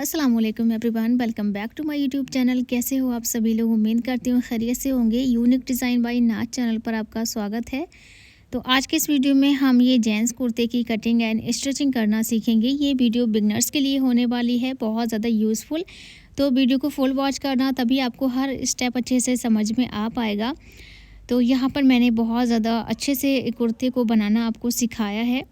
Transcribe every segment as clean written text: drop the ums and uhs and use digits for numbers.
अस्सलाम वालेकुम everyone, welcome back to my YouTube channel. कैसे हो आप सभी लोग? उम्मीद करती हूँ खैरियत से होंगे। यूनिक डिज़ाइन बाय नाज चैनल पर आपका स्वागत है। तो आज के इस वीडियो में हम ये जेंट्स कुर्ते की कटिंग एंड स्टिचिंग करना सीखेंगे। ये वीडियो बिगनर्स के लिए होने वाली है, बहुत ज़्यादा यूज़फुल। तो वीडियो को फुल वॉच करना, तभी आपको हर स्टेप अच्छे से समझ में आ पाएगा। तो यहाँ पर मैंने बहुत ज़्यादा अच्छे से कुर्ते को बनाना आपको सिखाया है।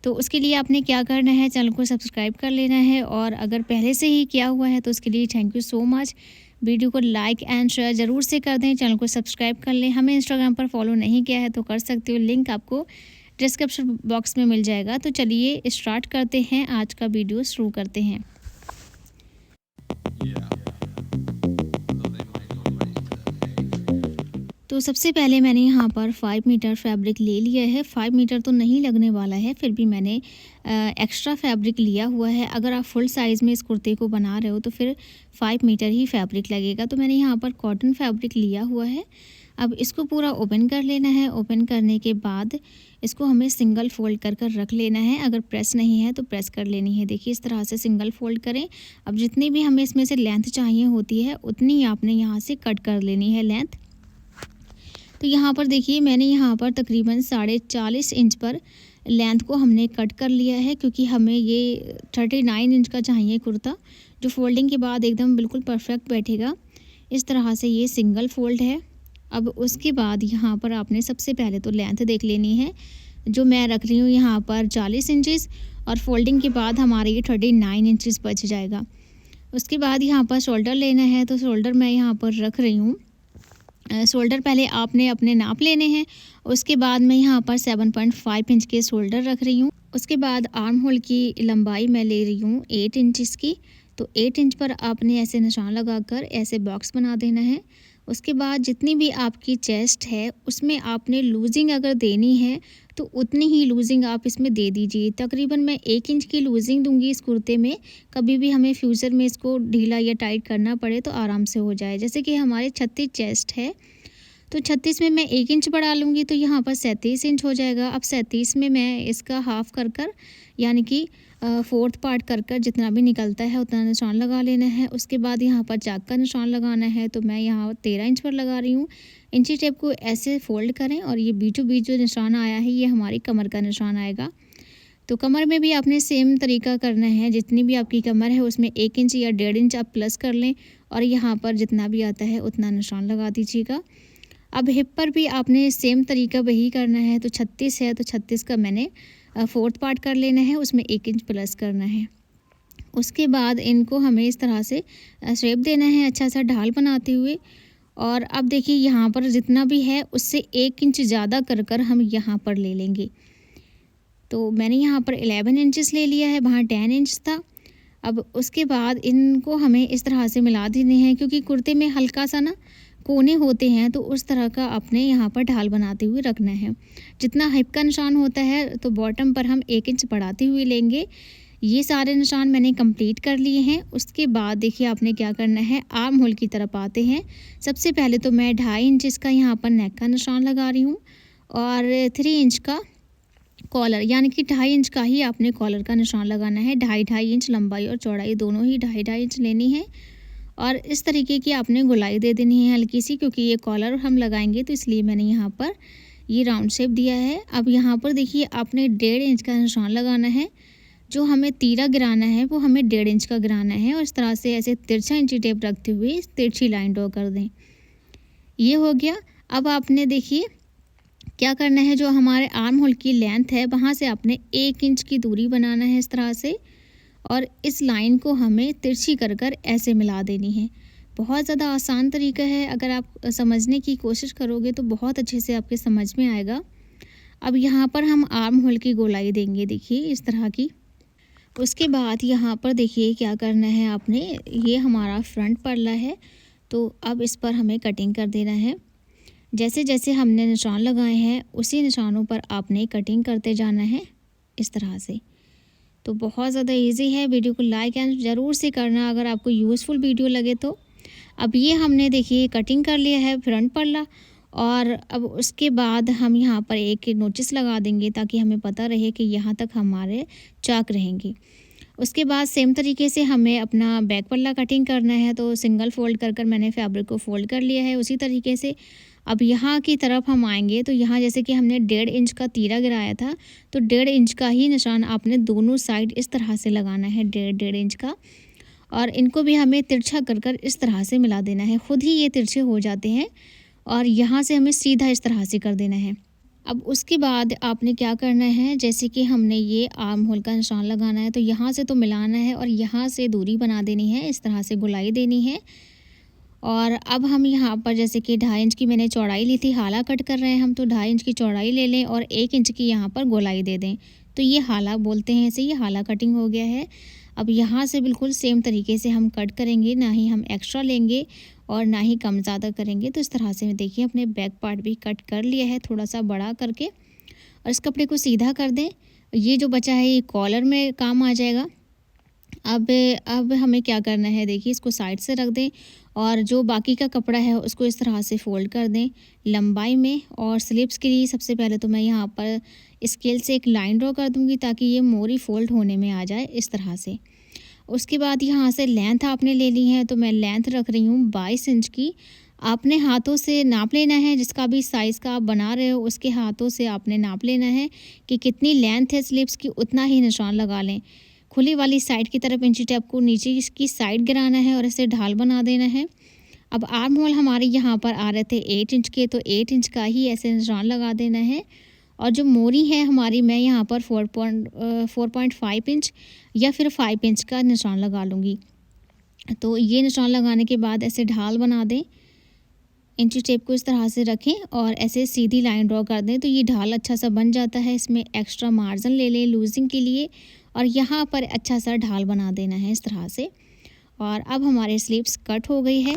तो उसके लिए आपने क्या करना है, चैनल को सब्सक्राइब कर लेना है, और अगर पहले से ही किया हुआ है तो उसके लिए thank you so much. Video को लाइक एंड शेयर ज़रूर से कर दें, चैनल को सब्सक्राइब कर लें। हमें इंस्टाग्राम पर फॉलो नहीं किया है तो कर सकते हो, लिंक आपको डिस्क्रिप्शन बॉक्स में मिल जाएगा। तो चलिए स्टार्ट करते हैं, आज का वीडियो शुरू करते हैं। तो सबसे पहले मैंने यहाँ पर 5 मीटर फैब्रिक ले लिया है। 5 मीटर तो नहीं लगने वाला है, फिर भी मैंने एक्स्ट्रा फैब्रिक लिया हुआ है। अगर आप फुल साइज़ में इस कुर्ते को बना रहे हो तो फिर 5 मीटर ही फैब्रिक लगेगा। तो मैंने यहाँ पर कॉटन फैब्रिक लिया हुआ है। अब इसको पूरा ओपन कर लेना है। ओपन करने के बाद इसको हमें सिंगल फोल्ड कर कर रख लेना है। अगर प्रेस नहीं है तो प्रेस कर लेनी है। देखिए इस तरह से सिंगल फोल्ड करें। अब जितनी भी हमें इसमें से लेंथ चाहिए होती है उतनी आपने यहाँ से कट कर लेनी है लेंथ। तो यहाँ पर देखिए मैंने यहाँ पर तकरीबन 40.5 इंच पर लेंथ को हमने कट कर लिया है, क्योंकि हमें ये 39 इंच का चाहिए कुर्ता, जो फोल्डिंग के बाद एकदम बिल्कुल परफेक्ट बैठेगा। इस तरह से ये सिंगल फोल्ड है। अब उसके बाद यहाँ पर आपने सबसे पहले तो लेंथ देख लेनी है, जो मैं रख रही हूँ यहाँ पर 40 इंचज़, और फोल्डिंग के बाद हमारे ये 39 इंचज़ बच जाएगा। उसके बाद यहाँ पर शोल्डर लेना है, तो शोल्डर मैं यहाँ पर रख रही हूँ। शोल्डर पहले आपने अपने नाप लेने हैं। उसके बाद मैं यहाँ पर 7.5 इंच के शोल्डर रख रही हूँ। उसके बाद आर्म होल की लंबाई मैं ले रही हूँ 8 इंच की। तो 8 इंच पर आपने ऐसे निशान लगाकर ऐसे बॉक्स बना देना है। उसके बाद जितनी भी आपकी चेस्ट है उसमें आपने लूजिंग अगर देनी है तो उतनी ही लूजिंग आप इसमें दे दीजिए। तकरीबन मैं 1 इंच की लूजिंग दूंगी इस कुर्ते में। कभी भी हमें फ्यूचर में इसको ढीला या टाइट करना पड़े तो आराम से हो जाए। जैसे कि हमारे 36 चेस्ट है, तो 36 में मैं 1 इंच बढ़ा लूँगी तो यहाँ पर 37 इंच हो जाएगा। अब 37 में मैं इसका हाफ़ कर कर, यानी कि 4th पार्ट कर कर जितना भी निकलता है उतना निशान लगा लेना है। उसके बाद यहाँ पर चाक का निशान लगाना है, तो मैं यहाँ 13 इंच पर लगा रही हूँ। इंची टेप को ऐसे फोल्ड करें, और ये बीचों बीच जो निशान आया है ये हमारी कमर का निशान आएगा। तो कमर में भी आपने सेम तरीका करना है। जितनी भी आपकी कमर है उसमें 1 इंच या 1.5 इंच आप प्लस कर लें, और यहाँ पर जितना भी आता है उतना निशान लगा दीजिएगा। अब हिप पर भी आपने सेम तरीका वही करना है। तो 36 है तो 36 का मैंने 4th पार्ट कर लेना है, उसमें 1 इंच प्लस करना है। उसके बाद इनको हमें इस तरह से शेप देना है, अच्छा सा ढाल बनाते हुए। और अब देखिए यहाँ पर जितना भी है उससे 1 इंच ज़्यादा कर कर हम यहाँ पर ले लेंगे। तो मैंने यहाँ पर 11 इंचेस ले लिया है, वहाँ 10 इंच था। अब उसके बाद इनको हमें इस तरह से मिला देने हैं, क्योंकि कुर्ते में हल्का सा ना कोने होते हैं, तो उस तरह का अपने यहाँ पर ढाल बनाते हुए रखना है। जितना हिप का निशान होता है तो बॉटम पर हम 1 इंच बढ़ाते हुए लेंगे। ये सारे निशान मैंने कंप्लीट कर लिए हैं। उसके बाद देखिए आपने क्या करना है, आर्म होल की तरफ आते हैं। सबसे पहले तो मैं 2.5 इंच इसका यहाँ पर नेक का निशान लगा रही हूँ, और 3 इंच का कॉलर, यानी कि 2.5 इंच का ही आपने कॉलर का निशान लगाना है। 2.5 इंच लंबाई और चौड़ाई दोनों ही 2.5 इंच लेनी है। और इस तरीके की आपने गोलाई दे देनी है हल्की सी, क्योंकि ये कॉलर हम लगाएंगे तो इसलिए मैंने यहाँ पर ये राउंड शेप दिया है। अब यहाँ पर देखिए आपने 1.5 इंच का निशान लगाना है। जो हमें तीरा गिराना है वो हमें 1.5 इंच का गिराना है, और इस तरह से ऐसे तिरछा इंची टेप रखते हुए तिरछी लाइन ड्रॉ कर दें। ये हो गया। अब आपने देखिए क्या करना है, जो हमारे आर्म होल की लेंथ है वहाँ से आपने 1 इंच की दूरी बनाना है इस तरह से, और इस लाइन को हमें तिरछी कर कर ऐसे मिला देनी है। बहुत ज़्यादा आसान तरीका है, अगर आप समझने की कोशिश करोगे तो बहुत अच्छे से आपके समझ में आएगा। अब यहाँ पर हम आर्म होल की गोलाई देंगे, देखिए इस तरह की। उसके बाद यहाँ पर देखिए क्या करना है आपने, ये हमारा फ्रंट पल्ला है, तो अब इस पर हमें कटिंग कर देना है। जैसे जैसे हमने निशान लगाए हैं उसी निशानों पर आपने कटिंग करते जाना है इस तरह से। तो बहुत ज़्यादा इजी है। वीडियो को लाइक एंड ज़रूर से करना अगर आपको यूज़फुल वीडियो लगे तो। अब ये हमने देखिए कटिंग कर लिया है फ्रंट पल्ला, और अब उसके बाद हम यहाँ पर एक नोटिस लगा देंगे ताकि हमें पता रहे कि यहाँ तक हमारे चाक रहेंगे। उसके बाद सेम तरीके से हमें अपना बैक पल्ला कटिंग करना है, तो सिंगल फ़ोल्ड कर कर मैंने फैब्रिक को फ़ोल्ड कर लिया है उसी तरीके से। अब यहाँ की तरफ हम आएंगे तो यहाँ जैसे कि हमने 1.5 इंच का तीरा गिराया था, तो 1.5 इंच का ही निशान आपने दोनों साइड इस तरह से लगाना है, 1.5 इंच का। और इनको भी हमें तिरछा कर कर इस तरह से मिला देना है, खुद ही ये तिरछे हो जाते हैं। और यहाँ से हमें सीधा इस तरह से कर देना है। अब उसके बाद आपने क्या करना है, जैसे कि हमने ये आर्म होल का निशान लगाना है, तो यहाँ से तो मिलाना है और यहाँ से दूरी बना देनी है, इस तरह से गोलाई देनी है। और अब हम यहाँ पर जैसे कि 2.5 इंच की मैंने चौड़ाई ली थी, हाला कट कर रहे हैं हम, तो 2.5 इंच की चौड़ाई ले लें और 1 इंच की यहाँ पर गोलाई दे दें, तो ये हाला बोलते हैं इसे, ये हाला कटिंग हो गया है। अब यहाँ से बिल्कुल सेम तरीके से हम कट करेंगे, ना ही हम एक्स्ट्रा लेंगे और ना ही कम ज़्यादा करेंगे। तो इस तरह से देखिए अपने बैक पार्ट भी कट कर लिया है थोड़ा सा बड़ा करके, और इस कपड़े को सीधा कर दें। ये जो बचा है ये कॉलर में काम आ जाएगा। अब हमें क्या करना है, देखिए इसको साइड से रख दें और जो बाकी का कपड़ा है उसको इस तरह से फ़ोल्ड कर दें लंबाई में। और स्लीव्स के लिए सबसे पहले तो मैं यहाँ पर स्केल से एक लाइन ड्रॉ कर दूँगी ताकि ये मोरी फ़ोल्ड होने में आ जाए इस तरह से। उसके बाद यहाँ से लेंथ आपने ले ली है, तो मैं लेंथ रख रही हूँ 22 इंच की। आपने हाथों से नाप लेना है, जिसका भी साइज़ का आप बना रहे हो उसके हाथों से आपने नाप लेना है कि कितनी लेंथ है स्लीव्स की, उतना ही निशान लगा लें। खुली वाली साइड की तरफ इंची टेप को नीचे की साइड गिराना है और इसे ढाल बना देना है। अब आर्म होल हमारे यहाँ पर आ रहे थे 8 इंच के, तो 8 इंच का ही ऐसे निशान लगा देना है। और जो मोरी है हमारी, मैं यहाँ पर 4.5 इंच या फिर 5 इंच का निशान लगा लूँगी। तो ये निशान लगाने के बाद ऐसे ढाल बना दें, इंची टेप को इस तरह से रखें और ऐसे सीधी लाइन ड्रॉ कर दें, तो ये ढाल अच्छा सा बन जाता है। इसमें एक्स्ट्रा मार्जिन ले लें लूजिंग के लिए और यहाँ पर अच्छा सा ढाल बना देना है इस तरह से। और अब हमारे स्लीव्स कट हो गई है,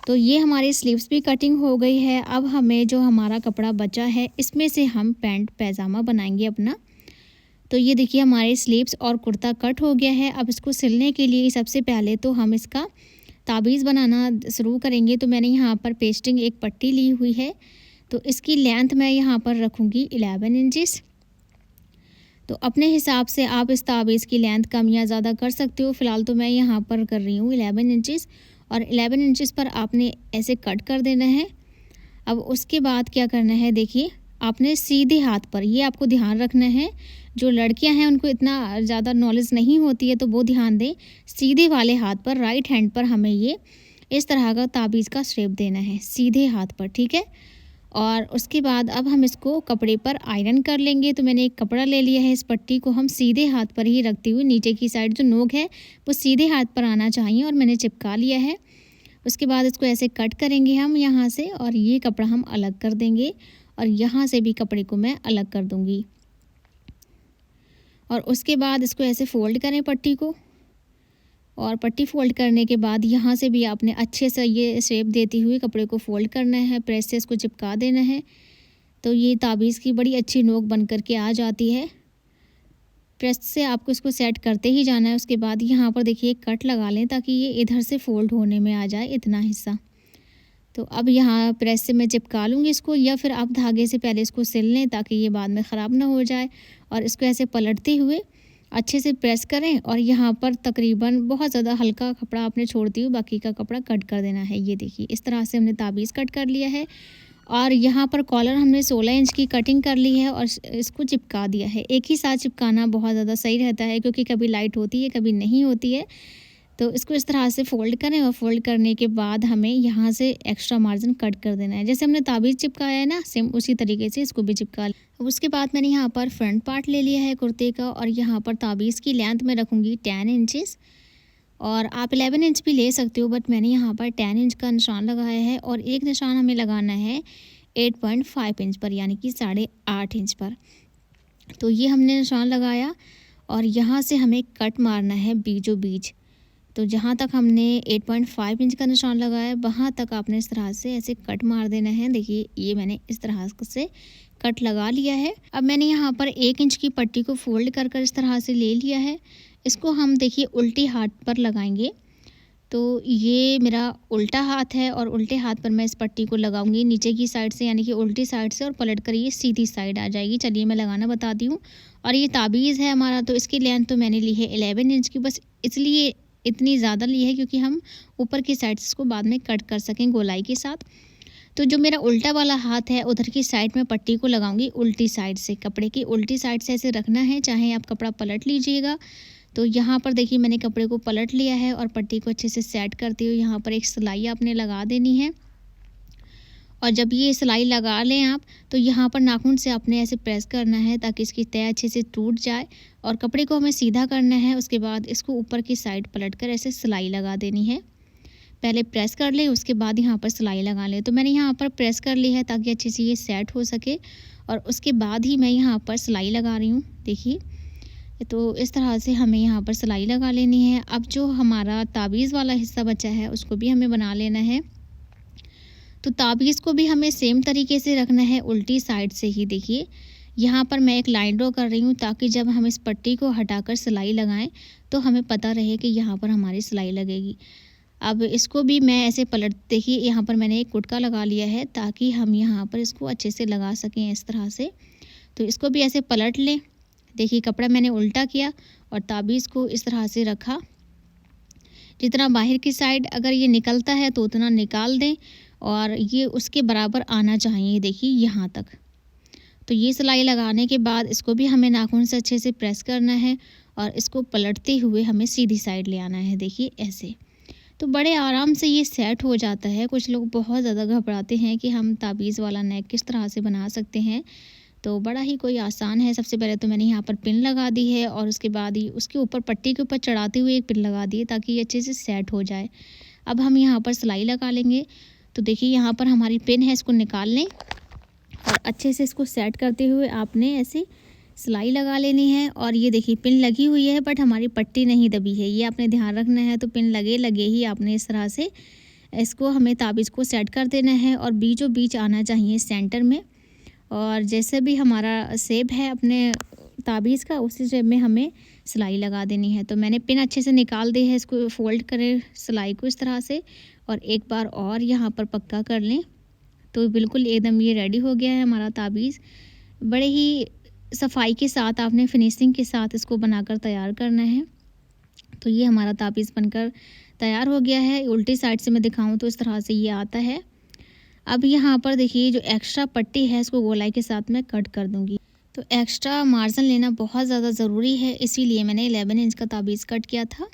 तो ये हमारी स्लीव्स भी कटिंग हो गई है। अब हमें जो हमारा कपड़ा बचा है इसमें से हम पैंट पैजामा बनाएंगे अपना। तो ये देखिए हमारे स्लीव्स और कुर्ता कट हो गया है। अब इसको सिलने के लिए सबसे पहले तो हम इसका ताबीज़ बनाना शुरू करेंगे। तो मैंने यहाँ पर पेस्टिंग एक पट्टी ली हुई है, तो इसकी लेंथ मैं यहाँ पर रखूँगी 11 इंचेस। तो अपने हिसाब से आप इस ताबीज़ की लेंथ कम या ज़्यादा कर सकते हो। फ़िलहाल तो मैं यहाँ पर कर रही हूँ 11 इंचेस, और 11 इंचेस पर आपने ऐसे कट कर देना है। अब उसके बाद क्या करना है, देखिए आपने सीधे हाथ पर, ये आपको ध्यान रखना है, जो लड़कियां हैं उनको इतना ज़्यादा नॉलेज नहीं होती है तो वो ध्यान दें, सीधे वाले हाथ पर राइट हैंड पर हमें ये इस तरह का ताबीज़ का शेप देना है सीधे हाथ पर, ठीक है। और उसके बाद अब हम इसको कपड़े पर आयरन कर लेंगे। तो मैंने एक कपड़ा ले लिया है, इस पट्टी को हम सीधे हाथ पर ही रखते हुए नीचे की साइड जो नोक है वो सीधे हाथ पर आना चाहिए, और मैंने चिपका लिया है। उसके बाद इसको ऐसे कट करेंगे हम यहाँ से, और ये कपड़ा हम अलग कर देंगे और यहाँ से भी कपड़े को मैं अलग कर दूँगी। और उसके बाद इसको ऐसे फ़ोल्ड करें पट्टी को, और पट्टी फ़ोल्ड करने के बाद यहाँ से भी आपने अच्छे से ये शेप देते हुए कपड़े को फ़ोल्ड करना है, प्रेस से इसको चिपका देना है। तो ये ताबीज़ की बड़ी अच्छी नोक बन कर के आ जाती है। प्रेस से आपको इसको सेट करते ही जाना है। उसके बाद यहाँ पर देखिए कट लगा लें ताकि ये इधर से फ़ोल्ड होने में आ जाए इतना हिस्सा। तो अब यहाँ प्रेस से मैं चिपका लूँगी इसको, या फिर आप धागे से पहले इसको सिल लें ताकि ये बाद में ख़राब ना हो जाए। और इसको ऐसे पलटते हुए अच्छे से प्रेस करें, और यहाँ पर तकरीबन बहुत ज़्यादा हल्का कपड़ा आपने छोड़ते हुए बाकी का कपड़ा कट कर देना है। ये देखिए इस तरह से हमने ताबीज़ कट कर लिया है। और यहाँ पर कॉलर हमने 16 इंच की कटिंग कर ली है और इसको चिपका दिया है। एक ही साथ चिपकाना बहुत ज़्यादा सही रहता है, क्योंकि कभी लाइट होती है कभी नहीं होती है। तो इसको इस तरह से फ़ोल्ड करें, और फ़ोल्ड करने के बाद हमें यहाँ से एक्स्ट्रा मार्जिन कट कर देना है। जैसे हमने ताबीज़ चिपकाया है ना, सेम उसी तरीके से इसको भी चिपका लें। अब उसके बाद मैंने यहाँ पर फ्रंट पार्ट ले लिया है कुर्ते का, और यहाँ पर ताबीज़ की लेंथ में रखूँगी 10 इंचेस, और आप 11 इंच भी ले सकते हो, बट मैंने यहाँ पर 10 इंच का निशान लगाया है। और एक निशान हमें लगाना है 8.5 इंच पर, यानी कि 8.5 इंच पर। तो ये हमने निशान लगाया, और यहाँ से हमें कट मारना है बीचों बीच। तो जहाँ तक हमने 8.5 इंच का निशान लगाया वहाँ तक आपने इस तरह से ऐसे कट मार देना है। देखिए ये मैंने इस तरह से कट लगा लिया है। अब मैंने यहाँ पर 1 इंच की पट्टी को फ़ोल्ड कर इस तरह से ले लिया है। इसको हम देखिए उल्टी हाथ पर लगाएंगे। तो ये मेरा उल्टा हाथ है और उल्टे हाथ पर मैं इस पट्टी को लगाऊंगी नीचे की साइड से, यानी कि उल्टी साइड से, और पलट कर ये सीधी साइड आ जाएगी। चलिए मैं लगाना बताती हूँ। और ये ताबीज़ है हमारा, तो इसकी लेंथ तो मैंने ली है 11 इंच की, बस इसलिए इतनी ज़्यादा ली है क्योंकि हम ऊपर की साइड से इसको बाद में कट कर सकें गोलाई के साथ। तो जो मेरा उल्टा वाला हाथ है उधर की साइड में पट्टी को लगाऊंगी उल्टी साइड से, कपड़े की उल्टी साइड से ऐसे रखना है, चाहे आप कपड़ा पलट लीजिएगा। तो यहाँ पर देखिए मैंने कपड़े को पलट लिया है और पट्टी को अच्छे से सेट करते हुए यहाँ पर एक सिलाई आपने लगा देनी है। और जब ये सिलाई लगा लें आप, तो यहाँ पर नाखून से आपने ऐसे प्रेस करना है ताकि इसकी तय अच्छे से टूट जाए। और कपड़े को हमें सीधा करना है, उसके बाद इसको ऊपर की साइड पलट कर ऐसे सिलाई लगा देनी है। पहले प्रेस कर लें, उसके बाद यहाँ पर सिलाई लगा लें। तो मैंने यहाँ पर प्रेस कर ली है ताकि अच्छे से ये सेट हो सके, और उसके बाद ही मैं यहाँ पर सिलाई लगा रही हूँ। देखिए, तो इस तरह से हमें यहाँ पर सिलाई लगा लेनी है। अब जो हमारा ताबीज़ वाला हिस्सा बचा है उसको भी हमें बना लेना है। तो ताबीज़ को भी हमें सेम तरीके से रखना है, उल्टी साइड से ही। देखिए यहाँ पर मैं एक लाइन ड्रॉ कर रही हूँ ताकि जब हम इस पट्टी को हटाकर सिलाई लगाएं तो हमें पता रहे कि यहाँ पर हमारी सिलाई लगेगी। अब इसको भी मैं ऐसे पलट, देखिए यहाँ पर मैंने एक कुटका लगा लिया है ताकि हम यहाँ पर इसको अच्छे से लगा सकें इस तरह से। तो इसको भी ऐसे पलट लें। देखिए कपड़ा मैंने उल्टा किया और ताबीज़ को इस तरह से रखा। जितना बाहर की साइड अगर ये निकलता है तो उतना निकाल दें, और ये उसके बराबर आना चाहिए, देखिए यहाँ तक। तो ये सिलाई लगाने के बाद इसको भी हमें नाखून से अच्छे से प्रेस करना है और इसको पलटते हुए हमें सीधी साइड ले आना है। देखिए ऐसे, तो बड़े आराम से ये सेट हो जाता है। कुछ लोग बहुत ज़्यादा घबराते हैं कि हम ताबीज़ वाला नेक किस तरह से बना सकते हैं, तो बड़ा ही कोई आसान है। सबसे पहले तो मैंने यहाँ पर पिन लगा दी है और उसके बाद ही उसके ऊपर पट्टी के ऊपर चढ़ाते हुए एक पिन लगा दी है ताकि ये अच्छे से सेट हो जाए। अब हम यहाँ पर सिलाई लगा लेंगे। तो देखिए यहाँ पर हमारी पिन है, इसको निकाल लें और अच्छे से इसको सेट करते हुए आपने ऐसे सिलाई लगा लेनी है। और ये देखिए पिन लगी हुई है बट हमारी पट्टी नहीं दबी है, ये आपने ध्यान रखना है। तो पिन लगे लगे ही आपने इस तरह से इसको हमें ताबीज़ को सेट कर देना है और बीचों बीच आना चाहिए सेंटर में। और जैसे भी हमारा शेप है अपने ताबीज़ का, उसी शेप में हमें सिलाई लगा देनी है। तो मैंने पिन अच्छे से निकाल दी है, इसको फोल्ड करें सिलाई को इस तरह से और एक बार और यहाँ पर पक्का कर लें। तो बिल्कुल एकदम ये रेडी हो गया है हमारा ताबीज़। बड़े ही सफाई के साथ आपने फिनिशिंग के साथ इसको बनाकर तैयार करना है। तो ये हमारा ताबीज़ बनकर तैयार हो गया है। उल्टी साइड से मैं दिखाऊं तो इस तरह से ये आता है। अब यहाँ पर देखिए जो एक्स्ट्रा पट्टी है इसको गोलाई के साथ मैं कट कर दूँगी। तो एक्स्ट्रा मार्जिन लेना बहुत ज़्यादा ज़रूरी है, इसीलिए मैंने 11 इंच का ताबीज़ कट किया था।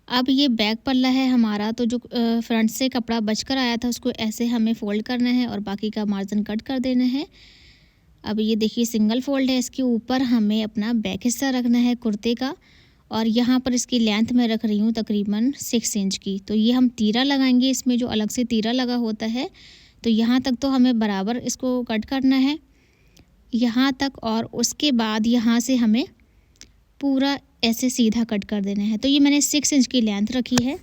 अब ये बैक पल्ला है हमारा, तो जो फ्रंट से कपड़ा बचकर आया था उसको ऐसे हमें फ़ोल्ड करना है और बाकी का मार्जिन कट कर देना है। अब ये देखिए सिंगल फोल्ड है, इसके ऊपर हमें अपना बैक हिस्सा रखना है कुर्ते का, और यहाँ पर इसकी लेंथ मैं रख रही हूँ तकरीबन 6 इंच की। तो ये हम तीरा लगाएंगे, इसमें जो अलग से तीरा लगा होता है, तो यहाँ तक तो हमें बराबर इसको कट करना है यहाँ तक, और उसके बाद यहाँ से हमें पूरा ऐसे सीधा कट कर देना है। तो ये मैंने 6 इंच की लेंथ रखी है।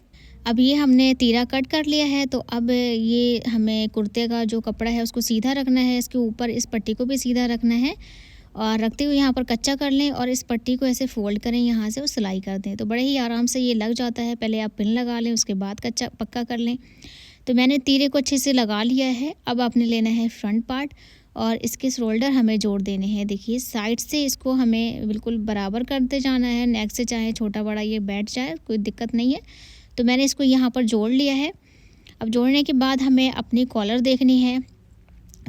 अब ये हमने तीरा कट कर लिया है, तो अब ये हमें कुर्ते का जो कपड़ा है उसको सीधा रखना है, इसके ऊपर इस पट्टी को भी सीधा रखना है और रखते हुए यहाँ पर कच्चा कर लें और इस पट्टी को ऐसे फोल्ड करें यहाँ से और सिलाई कर दें। तो बड़े ही आराम से ये लग जाता है। पहले आप पिन लगा लें, उसके बाद कच्चा पक्का कर लें। तो मैंने तीरे को अच्छे से लगा लिया है। अब आपने लेना है फ्रंट पार्ट और इसके शोल्डर हमें जोड़ देने हैं। देखिए साइड से इसको हमें बिल्कुल बराबर करते जाना है, नेक से चाहे छोटा बड़ा ये बैठ जाए कोई दिक्कत नहीं है। तो मैंने इसको यहाँ पर जोड़ लिया है। अब जोड़ने के बाद हमें अपनी कॉलर देखनी है।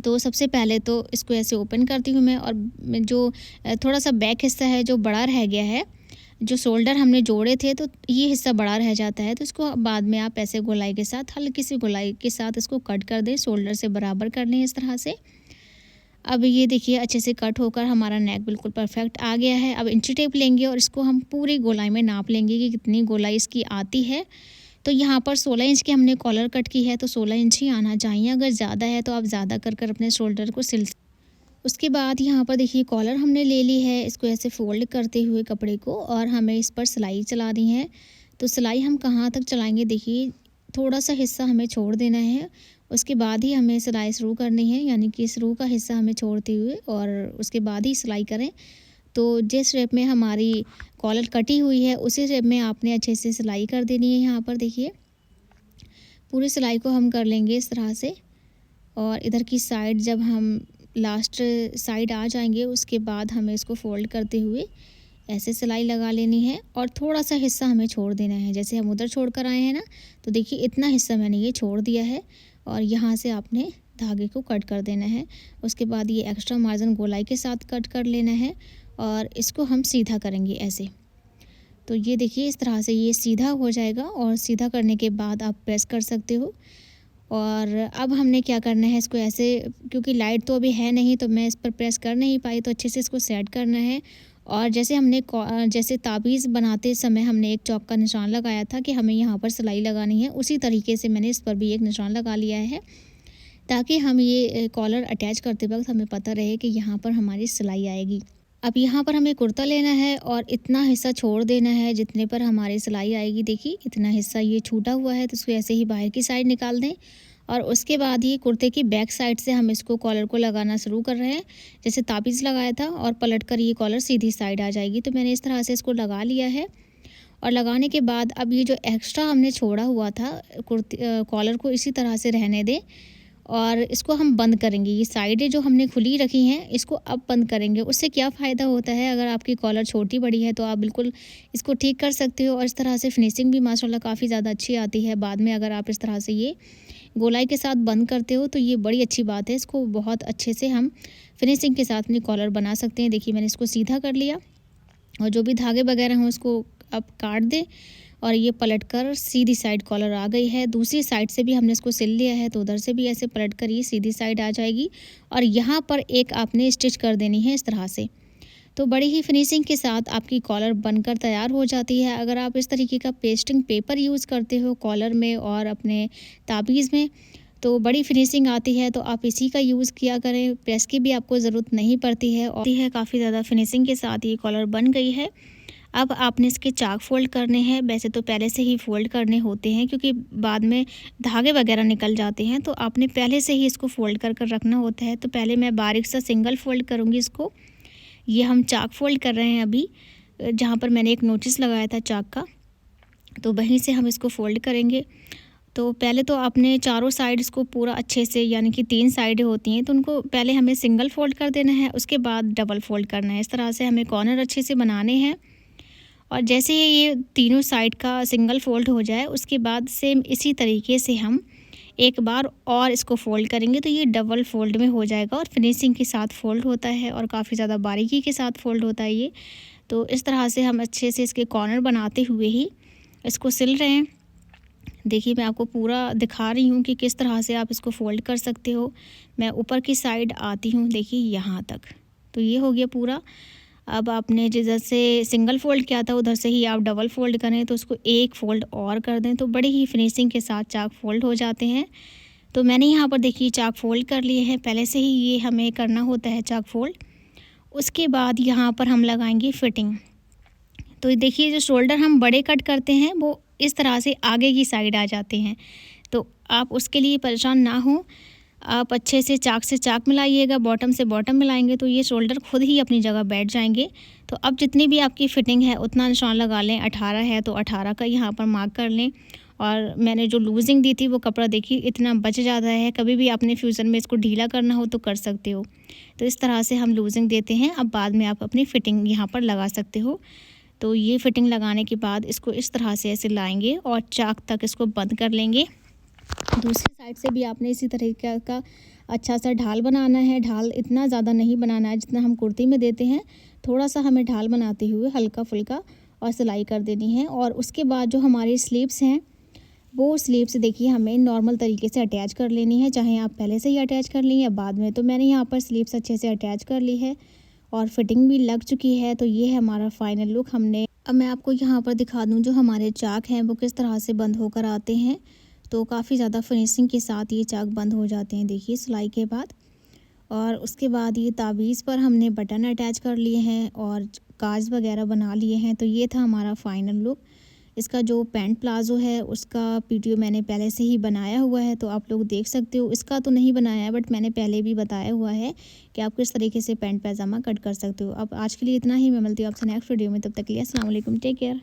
तो सबसे पहले तो इसको ऐसे ओपन करती हूँ मैं, और जो थोड़ा सा बैक हिस्सा है जो बड़ा रह गया है, जो शोल्डर हमने जोड़े थे तो ये हिस्सा बड़ा रह जाता है, तो इसको बाद में आप ऐसे गोलाई के साथ, हल्की सी गोलाई के साथ इसको कट कर दें, शोल्डर से बराबर कर लें इस तरह से। अब ये देखिए अच्छे से कट होकर हमारा नेक बिल्कुल परफेक्ट आ गया है। अब इंची टेप लेंगे और इसको हम पूरी गोलाई में नाप लेंगे कि कितनी गोलाई इसकी आती है। तो यहाँ पर 16 इंच की हमने कॉलर कट की है, तो 16 इंच ही आना चाहिए। अगर ज़्यादा है तो आप ज़्यादा कर अपने शोल्डर को सिल। उसके बाद यहाँ पर देखिए कॉलर हमने ले ली है, इसको ऐसे फोल्ड करते हुए कपड़े को, और हमें इस पर सिलाई चलानी है। तो सिलाई हम कहाँ तक चलाएंगे, देखिए थोड़ा सा हिस्सा हमें छोड़ देना है, उसके बाद ही हमें सिलाई शुरू करनी है, यानी कि शुरू का हिस्सा हमें छोड़ते हुए और उसके बाद ही सिलाई करें। तो जिस शेप में हमारी कॉलर कटी हुई है उसी शेप में आपने अच्छे से सिलाई कर देनी है। यहाँ पर देखिए पूरी सिलाई को हम कर लेंगे इस तरह से। और इधर की साइड जब हम लास्ट साइड आ जाएंगे उसके बाद हमें इसको फ़ोल्ड करते हुए ऐसे सिलाई लगा लेनी है और थोड़ा सा हिस्सा हमें छोड़ देना है। जैसे हम उधर छोड़ कर आए हैं ना, तो देखिए इतना हिस्सा मैंने ये छोड़ दिया है और यहाँ से आपने धागे को कट कर देना है। उसके बाद ये एक्स्ट्रा मार्जिन गोलाई के साथ कट कर लेना है और इसको हम सीधा करेंगे ऐसे। तो ये देखिए इस तरह से ये सीधा हो जाएगा और सीधा करने के बाद आप प्रेस कर सकते हो। और अब हमने क्या करना है, इसको ऐसे, क्योंकि लाइट तो अभी है नहीं तो मैं इस पर प्रेस कर नहीं पाई, तो अच्छे से इसको सेट करना है। और जैसे हमने जैसे ताबीज़ बनाते समय हमने एक चौक का निशान लगाया था कि हमें यहाँ पर सिलाई लगानी है, उसी तरीके से मैंने इस पर भी एक निशान लगा लिया है, ताकि हम ये कॉलर अटैच करते वक्त हमें पता रहे कि यहाँ पर हमारी सिलाई आएगी। अब यहाँ पर हमें कुर्ता लेना है और इतना हिस्सा छोड़ देना है जितने पर हमारी सिलाई आएगी। देखिए इतना हिस्सा ये छूटा हुआ है, तो इसको ऐसे ही बाहर की साइड निकाल दें। और उसके बाद ये कुर्ते की बैक साइड से हम इसको कॉलर को लगाना शुरू कर रहे हैं, जैसे ताबीज़ लगाया था, और पलट कर ये कॉलर सीधी साइड आ जाएगी। तो मैंने इस तरह से इसको लगा लिया है। और लगाने के बाद अब ये जो एक्स्ट्रा हमने छोड़ा हुआ था कॉलर को इसी तरह से रहने दें और इसको हम बंद करेंगे। ये साइडें जो हमने खुली रखी हैं इसको अब बंद करेंगे। उससे क्या फ़ायदा होता है, अगर आपकी कॉलर छोटी बड़ी है तो आप बिल्कुल इसको ठीक कर सकते हो और इस तरह से फिनिशिंग भी माशाल्लाह काफ़ी ज़्यादा अच्छी आती है। बाद में अगर आप इस तरह से ये गोलाई के साथ बंद करते हो तो ये बड़ी अच्छी बात है। इसको बहुत अच्छे से हम फिनिशिंग के साथ अपनी कॉलर बना सकते हैं। देखिए मैंने इसको सीधा कर लिया और जो भी धागे वगैरह हैं उसको अब काट दें और ये पलटकर सीधी साइड कॉलर आ गई है। दूसरी साइड से भी हमने इसको सिल लिया है, तो उधर से भी ऐसे पलटकर ये सीधी साइड आ जाएगी और यहाँ पर एक आपने स्टिच कर देनी है इस तरह से। तो बड़ी ही फिनिशिंग के साथ आपकी कॉलर बनकर तैयार हो जाती है। अगर आप इस तरीके का पेस्टिंग पेपर यूज़ करते हो कॉलर में और अपने ताबीज़ में तो बड़ी फिनिशिंग आती है, तो आप इसी का यूज़ किया करें। प्रेस की भी आपको ज़रूरत नहीं पड़ती है और काफ़ी ज़्यादा फिनिशिंग के साथ ये कॉलर बन गई है। अब आपने इसके चाक फ़ोल्ड करने हैं। वैसे तो पहले से ही फ़ोल्ड करने होते हैं क्योंकि बाद में धागे वगैरह निकल जाते हैं, तो आपने पहले से ही इसको फ़ोल्ड कर कर रखना होता है। तो पहले मैं बारीक सा सिंगल फ़ोल्ड करूँगी इसको। ये हम चाक फ़ोल्ड कर रहे हैं अभी, जहाँ पर मैंने एक नोटिस लगाया था चाक का, तो वहीं से हम इसको फ़ोल्ड करेंगे। तो पहले तो आपने चारों साइड इसको पूरा अच्छे से, यानी कि 3 साइडें होती हैं, तो उनको पहले हमें सिंगल फ़ोल्ड कर देना है, उसके बाद डबल फ़ोल्ड करना है। इस तरह से हमें कॉर्नर अच्छे से बनाने हैं। और जैसे ये तीनों साइड का सिंगल फ़ोल्ड हो जाए उसके बाद सेम इसी तरीके से हम एक बार और इसको फ़ोल्ड करेंगे, तो ये डबल फ़ोल्ड में हो जाएगा और फिनिशिंग के साथ फ़ोल्ड होता है और काफ़ी ज़्यादा बारीकी के साथ फ़ोल्ड होता है ये। तो इस तरह से हम अच्छे से इसके कॉर्नर बनाते हुए ही इसको सिल रहे हैं। देखिए मैं आपको पूरा दिखा रही हूँ कि किस तरह से आप इसको फ़ोल्ड कर सकते हो। मैं ऊपर की साइड आती हूँ, देखिए यहाँ तक, तो ये हो गया पूरा। अब आपने जिधर से सिंगल फ़ोल्ड किया था उधर से ही आप डबल फ़ोल्ड करें, तो उसको एक फ़ोल्ड और कर दें, तो बड़ी ही फिनिशिंग के साथ चाक फ़ोल्ड हो जाते हैं। तो मैंने यहाँ पर देखिए चाक फ़ोल्ड कर लिए हैं, पहले से ही ये हमें करना होता है चाक फ़ोल्ड। उसके बाद यहाँ पर हम लगाएंगे फ़िटिंग। तो देखिए जो शोल्डर हम बड़े कट करते हैं वो इस तरह से आगे की साइड आ जाते हैं, तो आप उसके लिए परेशान ना हो। आप अच्छे से चाक मिलाइएगा, बॉटम से बॉटम मिलाएंगे तो ये शोल्डर खुद ही अपनी जगह बैठ जाएंगे। तो अब जितनी भी आपकी फ़िटिंग है उतना निशान लगा लें। 18 है तो 18 का यहाँ पर मार्क कर लें। और मैंने जो लूजिंग दी थी वो कपड़ा देखिए इतना बच जाता है, कभी भी आपने फ्यूज़न में इसको ढीला करना हो तो कर सकते हो। तो इस तरह से हम लूजिंग देते हैं। अब बाद में आप अपनी फ़िटिंग यहाँ पर लगा सकते हो। तो ये फ़िटिंग लगाने के बाद इसको इस तरह से ऐसे लाएंगे और चाक तक इसको बंद कर लेंगे। दूसरी साइड से भी आपने इसी तरीके का अच्छा सा ढाल बनाना है। ढाल इतना ज़्यादा नहीं बनाना है जितना हम कुर्ती में देते हैं, थोड़ा सा हमें ढाल बनाते हुए हल्का फुल्का और सिलाई कर देनी है। और उसके बाद जो हमारी स्लीव्स हैं वो स्लीव्स देखिए हमें नॉर्मल तरीके से अटैच कर लेनी है, चाहे आप पहले से ही अटैच कर ली या बाद में। तो मैंने यहाँ पर स्लीव्स अच्छे से अटैच कर ली है और फिटिंग भी लग चुकी है। तो ये है हमारा फाइनल लुक। अब मैं आपको यहाँ पर दिखा दूँ जो हमारे चाक हैं वो किस तरह से बंद होकर आते हैं। तो काफ़ी ज़्यादा फिनिशिंग के साथ ये चाक बंद हो जाते हैं, देखिए सिलाई के बाद। और उसके बाद ये ताबीज़ पर हमने बटन अटैच कर लिए हैं और काज वगैरह बना लिए हैं। तो ये था हमारा फाइनल लुक। इसका जो पैंट प्लाज़ो है उसका वीडियो मैंने पहले से ही बनाया हुआ है, तो आप लोग देख सकते हो। इसका तो नहीं बनाया है बट मैंने पहले भी बताया हुआ है कि आप किस तरीके से पैंट पैजामा कट कर सकते हो। अब आज के लिए इतना ही, मैं मिलती हूँ आपसे नेक्स्ट वीडियो में, तब तक के लिए अस्सलाम वालेकुम, टेक केयर।